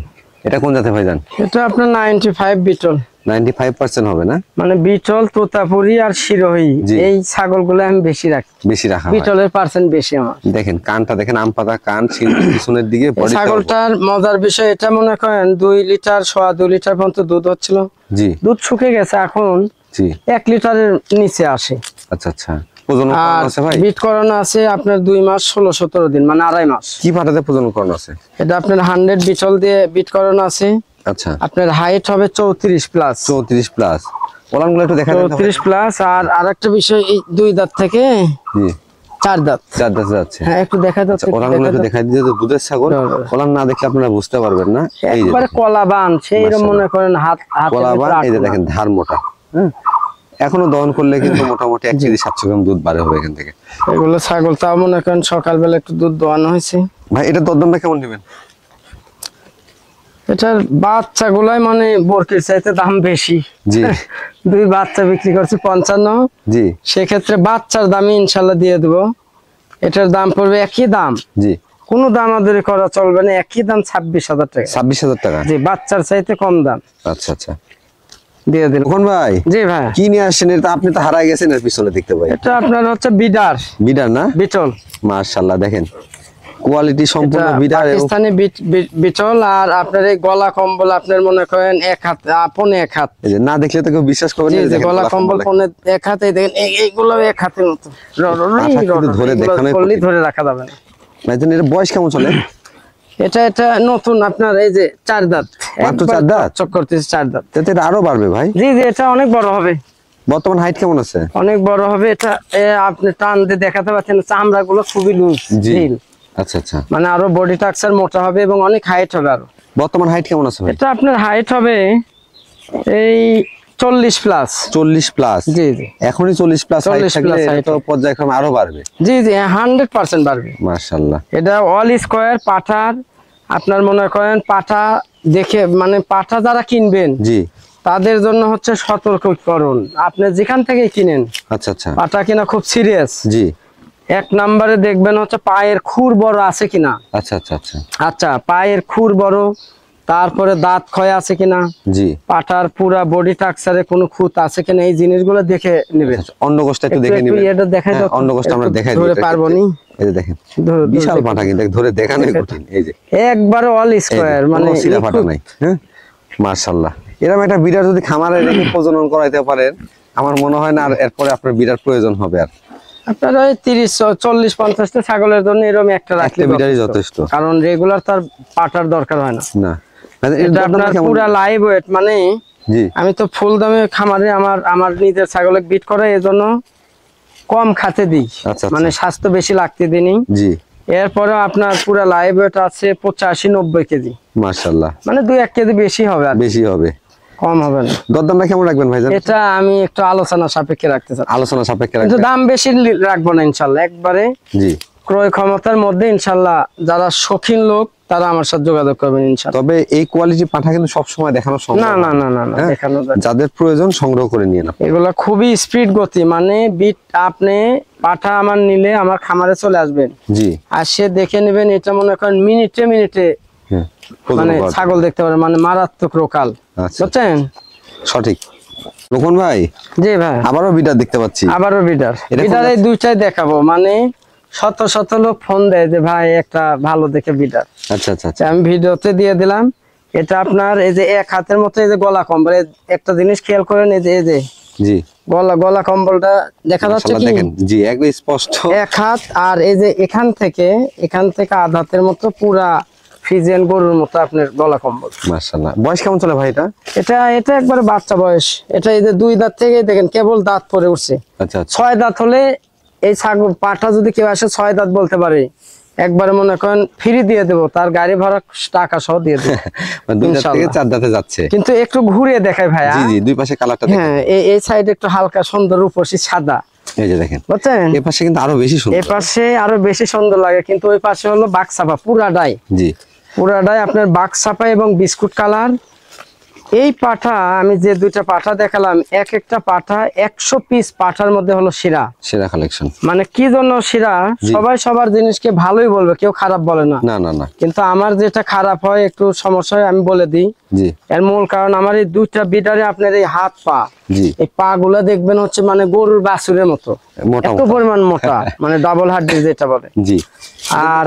[SPEAKER 2] এটা কোন জাতের ভাই জান?
[SPEAKER 1] এটা আপনার 95 বিটল।
[SPEAKER 2] 95% হবে না?
[SPEAKER 1] মানে বিটল, তোতাপুরি আর শিরোহী,
[SPEAKER 2] জি।
[SPEAKER 1] এই ছাগলগুলো আমি বেশি রাখি,
[SPEAKER 2] বেশি রাখা হয়।
[SPEAKER 1] বিটলের পার্সেন্ট বেশি আমার।
[SPEAKER 2] দেখেন কানটা দেখেন, আম পাতা কান, শিং পিছনের দিকে
[SPEAKER 1] এই
[SPEAKER 2] বডি।
[SPEAKER 1] ছাগলটার মজার বিষয় এটা মনে করেন 2 লিটার 2.5 লিটার পর্যন্ত দুধ হচ্ছিল।
[SPEAKER 2] জি
[SPEAKER 1] দুধ শুকিয়ে গেছে, এখন
[SPEAKER 2] জি,
[SPEAKER 1] 1 লিটারের নিচে আসে।
[SPEAKER 2] আচ্ছা আচ্ছা। প্রজনন
[SPEAKER 1] আর
[SPEAKER 2] করানো আছে ভাই?
[SPEAKER 1] বিট করানো আছে আপনার 2 মাস 16-17 দিন, মানে 2.5 মাস।
[SPEAKER 2] কি পাটাতে প্রজনন করানো আছে?
[SPEAKER 1] এটা আপনার 100 বিটল দিয়ে বিট করানো আছে।
[SPEAKER 2] আচ্ছা,
[SPEAKER 1] আপনার হাইট হবে 34 প্লাস।
[SPEAKER 2] 34 প্লাস। ওলানগুলো একটু দেখা দেন তো ভাই।
[SPEAKER 1] 34 প্লাস। আর আরেকটা বিষয়, এই 2 দাঁত থেকে
[SPEAKER 2] জি,
[SPEAKER 1] 4 দাঁত।
[SPEAKER 2] 4 দাঁতে যাচ্ছে।
[SPEAKER 1] হ্যাঁ একটু দেখা যাচ্ছে,
[SPEAKER 2] ওলানগুলো একটু দেখাই দিতে, তো দুধের ছাগল। ওলান না দেখলে আপনারা বুঝতে পারবেন না। এই যে
[SPEAKER 1] একবারে কলা বান, সেইরকম মনে করেন হাতে
[SPEAKER 2] কলাবান, এই যে দেখেন ধার মোটা। হ্যাঁ, এখনো দহন করলে কিন্তু মোটামুটি 1 কেজি 700 গ্রাম দুধ বাড়ে হবে এখান থেকে।
[SPEAKER 1] এগুলো ছাগল তাও মনে করেন সকালবেলা একটু দুধ দোয়ানো হয়েছে।
[SPEAKER 2] ভাই এটা দরদামটা কেমন নেবেন?
[SPEAKER 1] এটার বাচ্চাগুলাই মানে বরকির চাইতে দাম বেশি।
[SPEAKER 2] জি
[SPEAKER 1] 2 বাচ্চা বিক্রি করছি 55।
[SPEAKER 2] জি
[SPEAKER 1] সেক্ষেত্রে বাচ্চার দামই ইনশাল্লাহ দিয়ে দেবো। এটার দাম পড়বে একই দাম,
[SPEAKER 2] জি,
[SPEAKER 1] কোনো দামাদারি করা চলবে না, একই দাম 26,000 টাকা।
[SPEAKER 2] 26,000 টাকা।
[SPEAKER 1] জি, বাচ্চার চাইতে কম দাম
[SPEAKER 2] আচ্ছা আচ্ছা,
[SPEAKER 1] দিয়ে দিন।
[SPEAKER 2] কোন ভাই?
[SPEAKER 1] জি ভাই,
[SPEAKER 2] কি নিয়ে আসছেন? এটা আপনি তো হারাই গেছেন এর পিছনে দেখতে পাই।
[SPEAKER 1] এটা আপনার হচ্ছে বিডার
[SPEAKER 2] বিডার না?
[SPEAKER 1] বিটল।
[SPEAKER 2] মাশাআল্লাহ, দেখেন কোয়ালিটি সম্পূর্ণ
[SPEAKER 1] এটা
[SPEAKER 2] বিডার। এবং
[SPEAKER 1] পাকিস্তানি বিটল। আর আপনার এই গলা কম্বল আপনার মনে করেন 1 হাত, পনে 1 হাত।
[SPEAKER 2] এই যে না দেখলে তো কেউ বিশ্বাস করবে
[SPEAKER 1] জি
[SPEAKER 2] না।
[SPEAKER 1] জি,
[SPEAKER 2] দেখেন
[SPEAKER 1] গলা কম্বল
[SPEAKER 2] দেখেন।
[SPEAKER 1] পনে 1 হাতে, দেখেন এইগুলো 1 হাতের মতো।
[SPEAKER 2] কিন্তু ধরে দেখানোই
[SPEAKER 1] করলেই
[SPEAKER 2] কঠিন।
[SPEAKER 1] ধরে রাখা যাবে না।
[SPEAKER 2] ভাইজান এর বয়স কেমন চলে?
[SPEAKER 1] এটা নতুন আপনার এই যে 4 দাঁত,
[SPEAKER 2] মাত্র 4 দাঁত?
[SPEAKER 1] চক করতেছে 4 দাঁত।
[SPEAKER 2] তাতে এটা আরো বাড়বে ভাই।
[SPEAKER 1] জি জি, এটা অনেক বড় হবে,
[SPEAKER 2] বর্তমান হাইট কেমন আছে?
[SPEAKER 1] অনেক বড় হবে। এটা আপনি টান দিয়ে দেখাতে পাচ্ছেন, চামড়া গুলো খুবই লুজ
[SPEAKER 2] জি,
[SPEAKER 1] ঢিল,
[SPEAKER 2] আচ্ছা আচ্ছা।
[SPEAKER 1] মানে আরো বডি স্ট্রাকচার মোটা হবে এবং অনেক হাইট হবে আরো।
[SPEAKER 2] বর্তমান হাইট কেমন আছে ভাই?
[SPEAKER 1] এটা আপনার হাইট হবে এই 40 প্লাস।
[SPEAKER 2] 40 প্লাস?
[SPEAKER 1] জি জি,
[SPEAKER 2] এখনই 40 প্লাস হাইট
[SPEAKER 1] 40
[SPEAKER 2] থাকলে
[SPEAKER 1] plus
[SPEAKER 2] এটা
[SPEAKER 1] height
[SPEAKER 2] তো পর্যায়ক্রমে আরো বাড়বে।
[SPEAKER 1] জি জি, 100% বাড়বে।
[SPEAKER 2] মাশাআল্লাহ।
[SPEAKER 1] এটা অল স্কয়ার পাঠার, আপনার মনে করেন পাঠা দেখে, মানে পাঠা যারা কিনবেন
[SPEAKER 2] জি,
[SPEAKER 1] তাদের জন্য হচ্ছে সতর্কীকরণ, আপনি যেখান থেকে কিনেন
[SPEAKER 2] আচ্ছা আচ্ছা,
[SPEAKER 1] পাঠা কিনা খুব সিরিয়াস।
[SPEAKER 2] জি,
[SPEAKER 1] 1 নম্বরে দেখবেন হচ্ছে পায়ের খুর বড় আছে কিনা।
[SPEAKER 2] আচ্ছা আচ্ছা আচ্ছা,
[SPEAKER 1] আচ্ছা, পায়ের খুর বড়, তারপরে দাঁত ক্ষয় আছে কিনা,
[SPEAKER 2] জি।
[SPEAKER 1] পাঠার পুরা বডি স্ট্রাকচারে কোনো খুঁত আছে কিনা, এই জিনিসগুলো দেখে নেবেন।
[SPEAKER 2] অন্ডকোষটা একটু দেখে নিবেন।
[SPEAKER 1] এটা দেখাই দাও,
[SPEAKER 2] অন্ডকোষটা আমরা দেখাই দিই।
[SPEAKER 1] ধরে পারবো নি।
[SPEAKER 2] এই যে দেখেন
[SPEAKER 1] ধরে
[SPEAKER 2] বিশাল পাঠা, কিন্তু ধরে দেখানোই কঠিন। এই যে
[SPEAKER 1] একবারে অল স্কয়ার, মানে
[SPEAKER 2] সিলা পাঠা নাই। হ্যাঁ, মাশাআল্লাহ। এরকম একটা বিড়ার যদি খামারে রেখে প্রজনন করাইতে পারেন, আমার মনে হয় না আর এরপরে আপনার বিড়ার প্রয়োজন হবে আর।
[SPEAKER 1] আপনার ওই 30-40-50টা ছাগলের জন্য এরকম একটা রাখলে
[SPEAKER 2] একটা বিড়ারই যথেষ্ট।
[SPEAKER 1] কারণ রেগুলার তার পাটার দরকার হয় না।
[SPEAKER 2] না,
[SPEAKER 1] এটা আপনার পুরা লাইভ ওয়েট, মানে
[SPEAKER 2] জি,
[SPEAKER 1] আমি তো ফুল দামে খামারে আমার নিজের ছাগলে বিট করে, এজন্য কম খাতে দিই।
[SPEAKER 2] আচ্ছা,
[SPEAKER 1] মানে স্বাস্থ্য বেশি লাগতে দিই।
[SPEAKER 2] জি,
[SPEAKER 1] এরপরে আপনার পুরা লাইভ ওয়েট আছে 85-90 কেজি,
[SPEAKER 2] মাশাআল্লাহ।
[SPEAKER 1] মানে 2-1 কেজি বেশি হবে, আর
[SPEAKER 2] বেশি হবে,
[SPEAKER 1] কম হবে না।
[SPEAKER 2] দরদামটা কেমন রাখবেন ভাইজান?
[SPEAKER 1] এটা আমি একটু আলোচনা সাপেক্ষে রাখতে চাই,
[SPEAKER 2] আলোচনা সাপেক্ষে
[SPEAKER 1] কিন্তু
[SPEAKER 2] রাখবেন।
[SPEAKER 1] দাম বেশি রাখবো না ইনশাল্লাহ। একবারে
[SPEAKER 2] জি,
[SPEAKER 1] ক্রয় ক্ষমতার মধ্যে ইনশাল্লাহ, যারা শৌখিন লোক তারা আমার সাথে যোগাযোগ করবেন ইনশাল্লাহ।
[SPEAKER 2] তবে এই কোয়ালিটি পাঠা কিন্তু সবসময় দেখানো সম্ভব
[SPEAKER 1] না
[SPEAKER 2] না।
[SPEAKER 1] না না না না,
[SPEAKER 2] হ্যাঁ?
[SPEAKER 1] দেখানো যায় না।
[SPEAKER 2] যাদের প্রয়োজন সংগ্রহ করে নিয়ে না।
[SPEAKER 1] এগুলা খুবই স্পিড গতি, মানে বিট আপনি পাঠা আমার নিলে আমার খামারে চলে আসবেন,
[SPEAKER 2] জি,
[SPEAKER 1] আর সে দেখে নেবেন, এটা মনে করেন মিনিটে মিনিটে মানে ছাগল দেখতে পারেন, মানে মারাত্মক রোকাল।
[SPEAKER 2] আচ্ছা,
[SPEAKER 1] বুঝছেন?
[SPEAKER 2] সঠিক। রোকন ভাই,
[SPEAKER 1] জি ভাই,
[SPEAKER 2] আবারও বিডার দেখতে পাচ্ছি।
[SPEAKER 1] আবারও বিডার। বিডার এই দুইটাই দেখাবো, মানে শত শত লোক ফোন দেয় যে ভাই একটা ভালো দেখে বিডার।
[SPEAKER 2] আচ্ছা আচ্ছা আচ্ছা,
[SPEAKER 1] আমি ভিডিওতে দিয়ে দিলাম। এটা আপনার এই যে এক হাতের মতো এই যে গলা কম্বল, একটা জিনিস খেয়াল করেন, এই যে
[SPEAKER 2] জি
[SPEAKER 1] গলা কম্বলটা দেখা যাচ্ছে কি?
[SPEAKER 2] দেখেন জি, একদম স্পষ্ট
[SPEAKER 1] এক হাত, আর এই যে এখান থেকে আধ হাতের মতো পুরা ফ্রিজিয়ান গরুর মতো আপনার গলা কম্বল।
[SPEAKER 2] মাশাআল্লাহ। বয়স কেমন চলে ভাই এটা?
[SPEAKER 1] এটা একবারে বাচ্চা বয়স। এটা এই যে 2 দাঁত থেকে দেখেন কেবল দাঁত পরে উঠছে।
[SPEAKER 2] আচ্ছা আচ্ছা,
[SPEAKER 1] 6 দাঁত হলে এই ছাগল পাঠা যদি কেউ আসে 6 দাঁত বলতে পারে, একবারে মনে করেন ফ্রি দিয়ে দেবো, তার গাড়ি ভাড়া টাকা সহ দিয়ে দেবো।
[SPEAKER 2] 2 দাঁত থেকে 4 দাঁতে যাচ্ছে।
[SPEAKER 1] কিন্তু একটু ঘুরিয়ে দেখাই ভাই।
[SPEAKER 2] জি জি, দুই পাশে কালারটা দেখেন।
[SPEAKER 1] হ্যাঁ, এই সাইডে একটু হালকা সুন্দর রূপসী সাদা,
[SPEAKER 2] এই যে দেখেন।
[SPEAKER 1] বুঝছেন?
[SPEAKER 2] এই পাশে কিন্তু আরো বেশি সুন্দর।
[SPEAKER 1] এই পাশে আরো বেশি সুন্দর লাগে, কিন্তু ওই পাশে হলো বাক্সাপা পুরাটাই।
[SPEAKER 2] জি,
[SPEAKER 1] পুরাটাই আপনার বাক্সাপা এবং বিস্কুট কালার। এই পাঠা আমি যে 2টা পাঠা দেখালাম, এক একটা পাঠা 100 পিস পাঠার মধ্যে হলো সেরা
[SPEAKER 2] কালেকশন।
[SPEAKER 1] মানে কি জন্য সেরা? সবাই সবার জিনিসকে ভালোই বলবে, কেউ খারাপ বলে না।
[SPEAKER 2] না না না,
[SPEAKER 1] কিন্তু আমার যেটা খারাপ হয়, একটু সমস্যা হয়, আমি বলে দিই।
[SPEAKER 2] জি,
[SPEAKER 1] এর মূল কারণ আমার এই 2টা বিডারে আপনার এই হাত পা,
[SPEAKER 2] জি,
[SPEAKER 1] এই পা গুলা দেখবেন হচ্ছে মানে গরুর বাছুরের মতো
[SPEAKER 2] মোটা
[SPEAKER 1] এত পরিমাণ মোটা, মানে ডাবল হাড্ডি যেটা বলে।
[SPEAKER 2] জি,
[SPEAKER 1] আর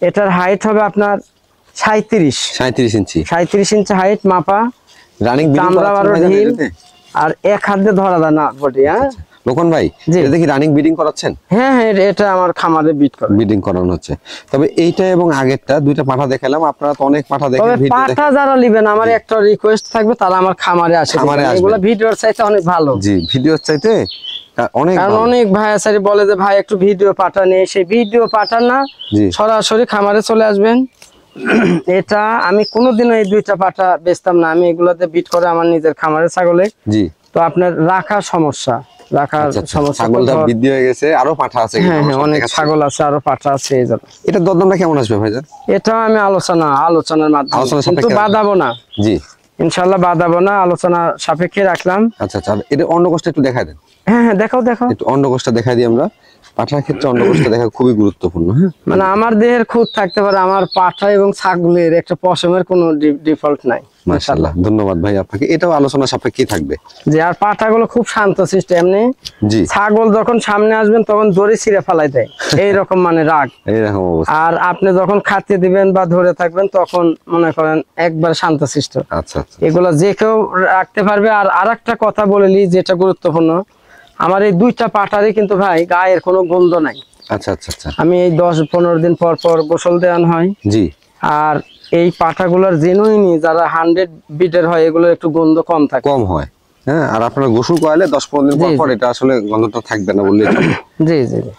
[SPEAKER 1] এটার হাইট হবে আপনার 37
[SPEAKER 2] ইঞ্চি।
[SPEAKER 1] 37 ইঞ্চি হাইট মাপা।
[SPEAKER 2] রানিং
[SPEAKER 1] চামড়া আরো ঢিল, আর এক হাত দিয়ে ধরা যায় না বডি। হ্যাঁ
[SPEAKER 2] লোকন ভাই, এটা দেখি রানিং ব্রিডিং করাচ্ছেন?
[SPEAKER 1] হ্যাঁ হ্যাঁ, এটা আমার খামারে ব্রিডিং
[SPEAKER 2] করানো হচ্ছে। তবে এইটা এবং আগেরটা 2টা পাঠা দেখালাম, আপনারা তো অনেক পাঠা দেখেন।
[SPEAKER 1] পাঠা যারা নেবেন, আমার একটা রিকোয়েস্ট থাকবে, তারা আমার খামারে আসে। এগুলো ভিডিওর চাইতে অনেক ভালো।
[SPEAKER 2] জি, ভিডিওর চাইতে অনেক
[SPEAKER 1] কারণ
[SPEAKER 2] ভালো।
[SPEAKER 1] অনেক ভাই আসারি বলে যে ভাই একটু ভিডিও পাঠা নেই, সেই ভিডিও পাঠান না, সরাসরি খামারে চলে আসবেন। এটা আমি কোনোদিনও এই 2টা পাঠা বেচতাম না, আমি এগুলোতে বিট করে আমার নিজের খামারের ছাগলে।
[SPEAKER 2] জি,
[SPEAKER 1] তো আপনার রাখার সমস্যা, সমস্যা
[SPEAKER 2] ছাগলটা বৃদ্ধি হয়ে গেছে, আরো পাঠা আছে।
[SPEAKER 1] হ্যাঁ হ্যাঁ, অনেক ছাগল আছে, আরো পাঠা আছে। এই জন্য
[SPEAKER 2] এটা দরদামটা কেমন আসবে ভাইজান?
[SPEAKER 1] এটা আমি আলোচনার মাধ্যমে, কিন্তু বাঁধাবো না।
[SPEAKER 2] জি,
[SPEAKER 1] ইনশাআল্লাহ বাঁধাবো না, আলোচনা সাপেক্ষে রাখলাম।
[SPEAKER 2] আচ্ছা আচ্ছা, এটা অন্ডকোষটা একটু দেখাই দেন।
[SPEAKER 1] হ্যাঁ হ্যাঁ, দেখাও
[SPEAKER 2] একটু অন্ডকোষটা দেখাই দিই আমরা। পাঠার ক্ষেত্রে অন্ডকোষটা দেখা খুবই গুরুত্বপূর্ণ। হ্যাঁ,
[SPEAKER 1] মানে আমার দেহের খুঁত থাকতে পারে, আমার পাঠা এবং ছাগলের একটা পশমের কোনো ডিফল্ট নাই।
[SPEAKER 2] মাশাআল্লাহ, ধন্যবাদ ভাই আপনাকে। এটাও আলোচনা সাপেক্ষে থাকবে।
[SPEAKER 1] যে আর পাঠাগুলো খুব শান্ত সিস্টেম। এমনি
[SPEAKER 2] জি,
[SPEAKER 1] ছাগল যখন সামনে আসবেন তখন দড়ি ছিঁড়ে ফেলাই দেয়, এইরকম মানে রাগ।
[SPEAKER 2] এইরকম অবস্থা।
[SPEAKER 1] আর আপনি যখন খাতে দিবেন বা ধরে থাকবেন, তখন মনে করেন একবার শান্ত সিস্টেম।
[SPEAKER 2] আচ্ছা আচ্ছা,
[SPEAKER 1] এগুলো যে কেউ রাখতে পারবে। আর আরেকটা কথা বলেলি, যেটা গুরুত্বপূর্ণ, আমার এই 2টা পাঠারই কিন্তু ভাই গায়ের কোনো গন্ধ নাই।
[SPEAKER 2] আচ্ছা আচ্ছা আচ্ছা,
[SPEAKER 1] আমি এই 10-15 দিন পর পর গোসল দেওয়ান হয়।
[SPEAKER 2] জি,
[SPEAKER 1] আর এই পাঠাগুলোর জেনুইনি যারা 100 বিটের হয়, এগুলোর একটু গন্ধ কম থাকে,
[SPEAKER 2] কম হয়। হ্যাঁ, আর আপনারা গোসল করালে 10-15 দিন পর এটা আসলে গন্ধটা থাকবে না বললেই চলে।
[SPEAKER 1] জি জি জি।